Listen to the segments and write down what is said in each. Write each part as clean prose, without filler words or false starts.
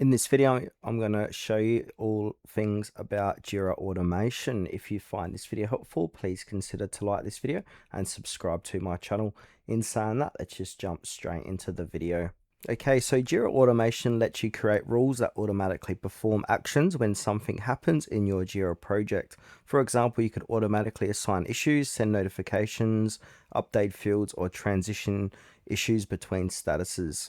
In this video, I'm going to show you all things about Jira Automation. If you find this video helpful, please consider to like this video and subscribe to my channel. In saying that, let's just jump straight into the video. Okay, so Jira Automation lets you create rules that automatically perform actions when something happens in your Jira project. For example, you could automatically assign issues, send notifications, update fields, or transition issues between statuses.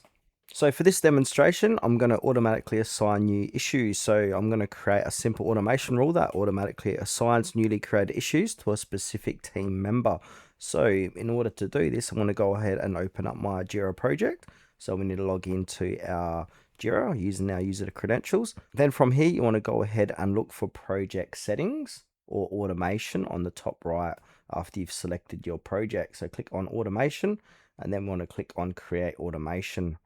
So for this demonstration, I'm going to automatically assign new issues. So I'm going to create a simple automation rule that automatically assigns newly created issues to a specific team member. So in order to do this, I'm going to go ahead and open up my Jira project. So we need to log into our Jira using our user credentials. Then from here, you want to go ahead and look for project settings or automation on the top right after you've selected your project. So click on automation and then we want to click on create automation.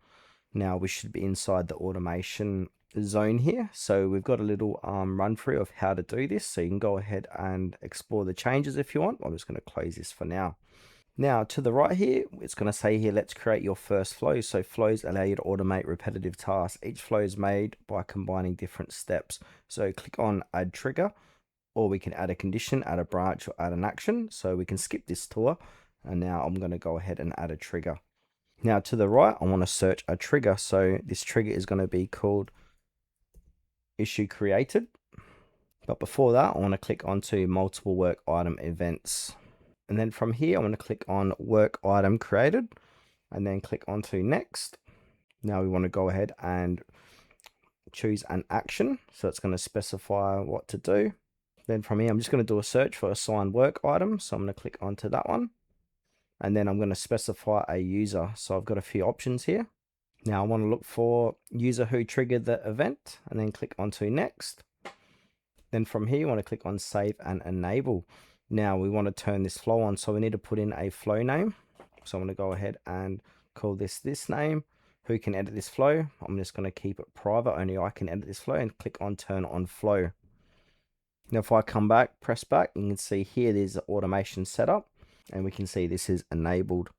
Now we should be inside the automation zone here. So we've got a little run through of how to do this. So you can go ahead and explore the changes if you want. I'm just going to close this for now. Now to the right here, it's going to say here, let's create your first flow. So flows allow you to automate repetitive tasks. Each flow is made by combining different steps. So click on add trigger, or we can add a condition, add a branch, or add an action. So we can skip this tour. And now I'm going to go ahead and add a trigger. Now to the right, I want to search a trigger. So this trigger is going to be called issue created. But before that, I want to click onto multiple work item events. And then from here, I want to click on work item created and then click onto next. Now we want to go ahead and choose an action. So it's going to specify what to do. Then from here, I'm just going to do a search for assigned work item. So I'm going to click onto that one. And then I'm going to specify a user. So I've got a few options here. Now I want to look for user who triggered the event and then click onto next. Then from here, you want to click on save and enable. Now we want to turn this flow on. So we need to put in a flow name. So I'm going to go ahead and call this name. Who can edit this flow? I'm just going to keep it private. Only I can edit this flow and click on turn on flow. Now if I come back, press back, you can see here there's the automation setup. And we can see this is enabled.